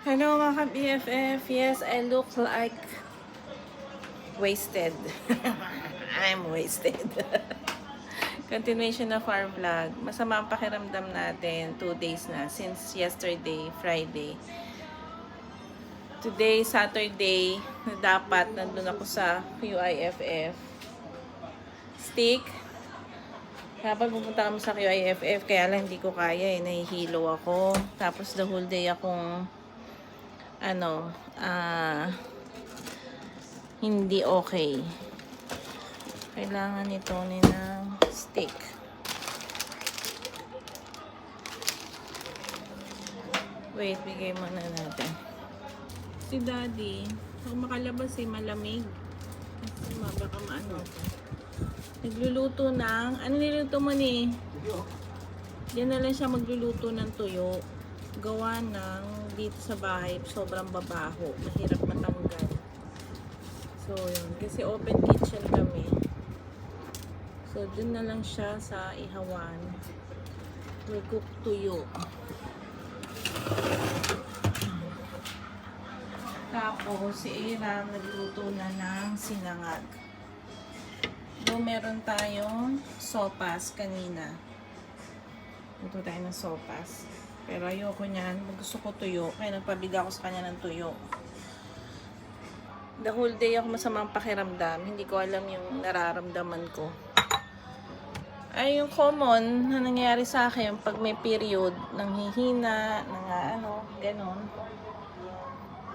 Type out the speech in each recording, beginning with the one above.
Hello mga ka-BFF. Yes, I look like wasted. I'm wasted. Continuation of our vlog. Masama ang pakiramdam natin. 2 days na. Since yesterday, Friday. Today, Saturday, na dapat nandun ako sa QIFF. Stick. Dapat pupunta kami sa QIFF. Kaya lang hindi ko kaya eh. Nahihilo ako. Tapos the whole day akong hindi okay. Kailangan ito ng stick. Wait, bigay muna natin. Si Daddy, pag makalabas eh, malamig. Kasi baka maano. Nagluluto ng, ano niluto mo ni? Yan na lang siya magluluto ng tuyo. Gawa ng dito sa bahay, sobrang babaho. Mahirap matanggal. So, yun. Kasi open kitchen kami. So, dun na lang siya sa ihawan. We cook tuyo. Tapos, si Iram nagluto na ng sinangag. Doon meron tayong sopas kanina. Luto tayo ng sopas. Pero ayoko niyan. Gusto ko tuyo. Kaya nagpabili ako sa kanya ng tuyo. The whole day ako masamang pakiramdam. Hindi ko alam yung nararamdaman ko. Ay, yung common na nangyayari sa akin pag may period, nanghihina, ganon.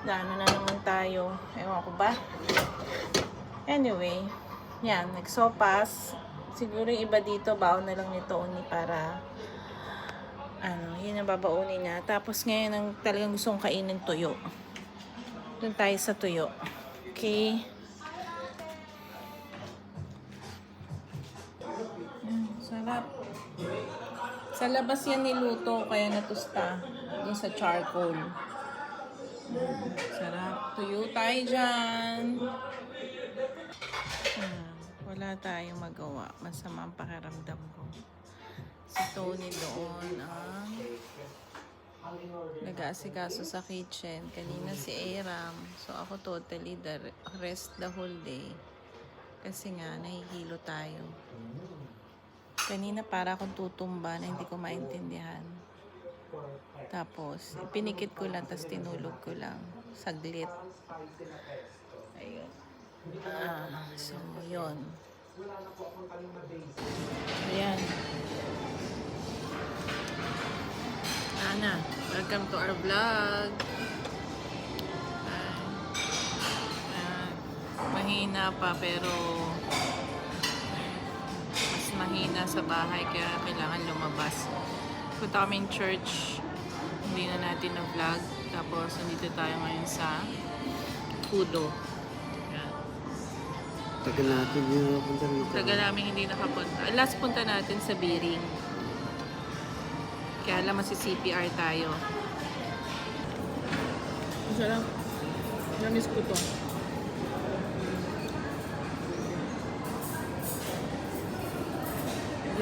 Ano na naman tayo. Ewan ko ba? Anyway, yan. Nagsopas. Siguro yung iba dito, baon na lang nito uni para yun ang babaunin niya. Tapos ngayon ang talagang gusto kong kainin tuyo. Doon tayo sa tuyo. Okay. Sarap. Sa labas yan niluto, kaya natusta. Doon sa charcoal. Sarap. Tuyo tayo dyan. Wala tayong magawa. Masama ang pakiramdam ko. Si Tony doon ang nag-aasikaso sa kitchen. Kanina si Aram. So ako totally rest the whole day. Kasi nga, nahihilo tayo. Kanina para akong tutumba na hindi ko maintindihan. Tapos, pinikit ko lang, tapos tinulog ko lang. Saglit. Ayun. So, yun. Ayan. Ana, welcome to our vlog. Mahina pa pero mas mahina sa bahay kaya kailangan lumabas. Punta kami in church. Hindi na natin na vlog. Tapos nandito tayo ngayon sa Kudo. Ayan. Tagal natin yung napunta rito. Tagal namin hindi nakapunta. Last punta natin sa Biring. Kaya alam, masi-CPR tayo. Masarap. Namiss ko to.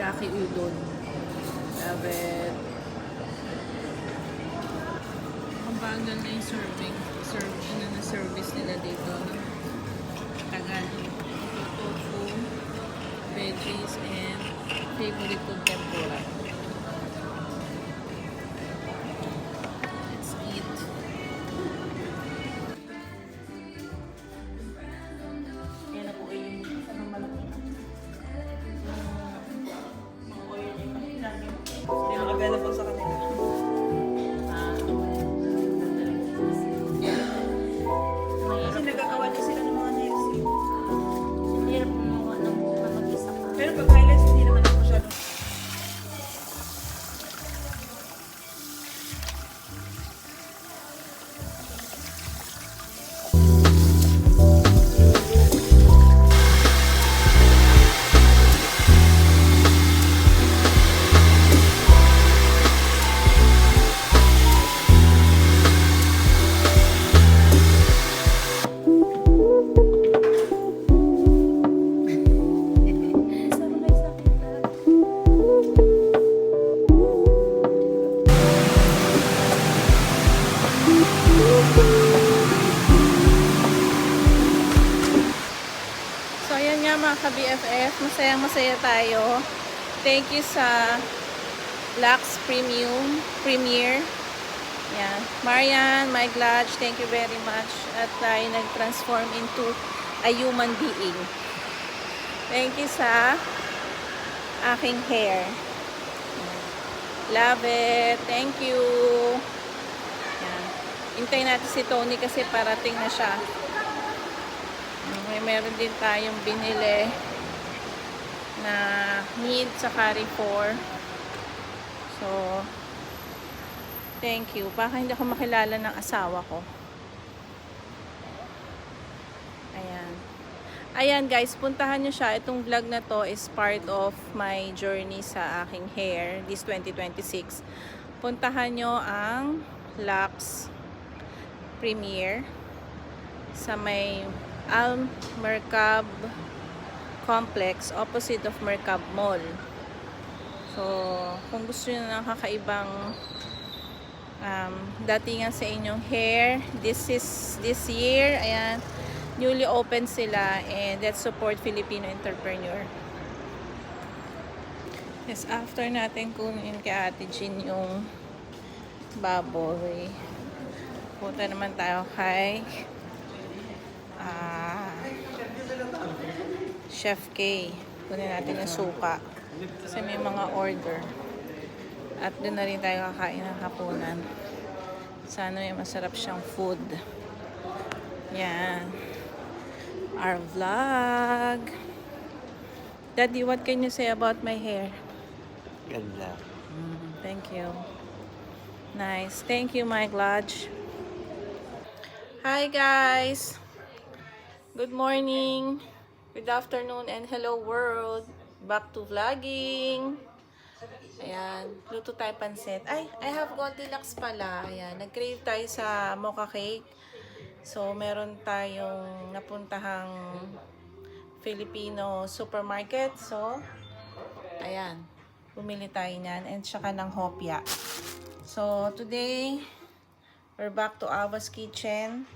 Yaki udon. Love it. Ang bagal na yung service nila dito. No? Tagal. Tofu, veggies, and favorite kong tempura. Available sa kanila. Kasi nagagawa niya sila ng mga nails. Hirap mo mag-isa pa. Pero pag highlights, hindi naman ako masyado. mga ka-BFF. Masayang-masaya tayo. Thank you sa Lux Premier. Yan. Marian, my Glad, thank you very much. At tayo nag-transform into a human being. Thank you sa aking hair. Love it. Thank you. Yan. Hintayin natin si Tony kasi parating na siya. Meron din tayong binili na meat sa Carrefour. So, thank you. Baka hindi ako makilala ng asawa ko. Ayan. Ayan guys, puntahan nyo siya. Itong vlog na to is part of my journey sa aking hair this 2026. Puntahan nyo ang Lux Premier sa may Al Mercab Complex opposite of Mercab Mall. So, kung gusto nyo ng kakaibang datingan sa inyong hair, this year, ayan, newly open sila, and let's support Filipino entrepreneur. Yes, after natin kunin kay Ate Jean yung baboy, punta naman tayo kay Chef K. Kunin natin yung suka kasi may mga order, at doon na rin tayo kakain ng hapunan. Sana may masarap siyang food. Yan our vlog. Daddy, what can you say about my hair? Ganda. Thank you. Nice. Thank you, my Lodge. Hi guys. Good morning. Good afternoon and hello world. Back to vlogging. Ayan, luto tayo pansit. Ay, I have Goldilocks pala. Ayan, nag-crave tayo sa mocha cake. So, meron tayong napuntahang Filipino supermarket. So, ayan, bumili tayo niyan. And saka ng hopya. So, today, we're back to Ava's Kitchen.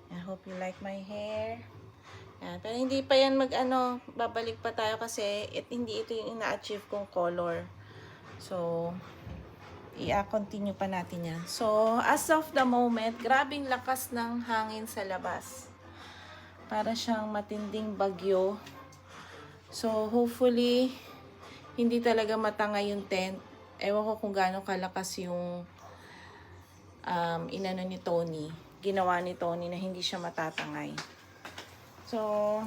I hope you like my hair. Yan. Pero hindi pa yan babalik pa tayo kasi hindi ito yung ina-achieve kong color. So, i-continue pa natin yan. So, as of the moment, grabing lakas ng hangin sa labas. Para siyang matinding bagyo. So, hopefully, hindi talaga matangay yung tent. Ewan ko kung gaano kalakas yung inano ni Tony. Ginawa ni Tony na hindi siya matatangay. So,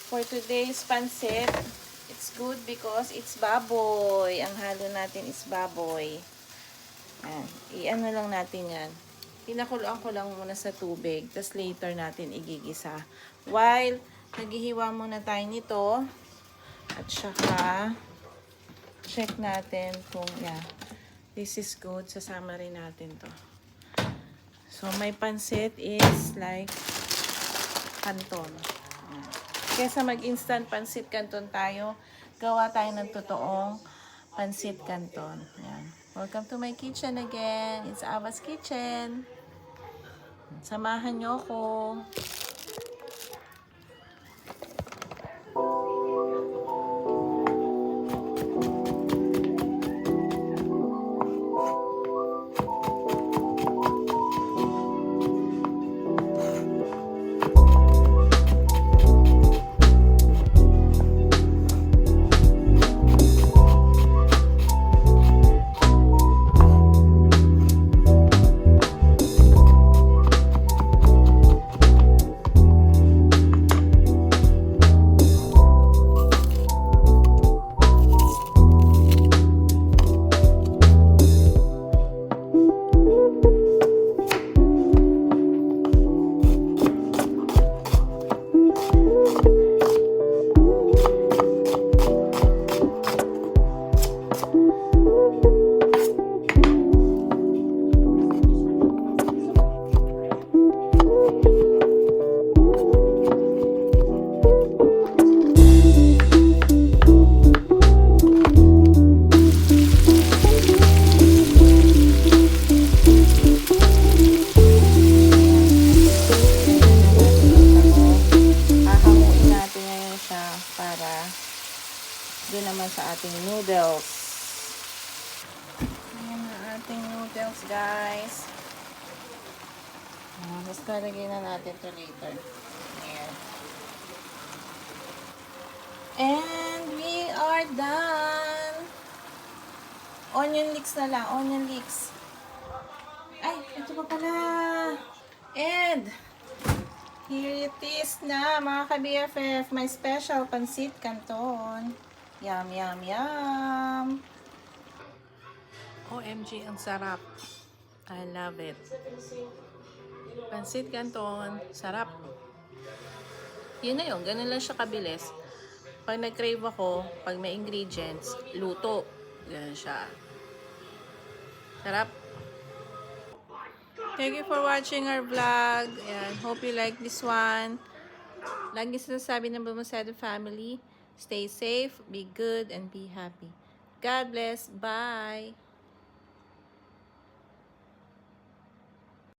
for today's pancit, it's good because it's baboy. Ang halo natin is baboy. Ayan. I-ano lang natin yan. Pinakuluan ko lang muna sa tubig. Tapos later natin igigisa. While, naghihiwa muna tayo nito. At saka, check natin kung, this is good. Sasama rin natin to. So, my pancit is like canton. Kesa mag-instant pancit canton tayo, gawa tayo ng totoong pancit canton. Ayan. Welcome to my kitchen again. It's Ava's Kitchen. Samahan nyo ako. guys. Tapos lalagay na natin ito later. Ayan. And we are done. Onion leeks na lang. Onion leeks. Ay, ito pa pala. And here it is na, mga ka-BFF. My special pancit canton. Yum, yum, yum. OMG, ang sarap. I love it. Pancit canton, sarap. Yun na yun, ganun lang siya kabilis. Pag nag-crave ako, pag may ingredients, luto. Ganun siya. Sarap. Thank you for watching our vlog. And hope you like this one. Lagi sinasabi ng Bumasedo family, stay safe, be good, and be happy. God bless. Bye!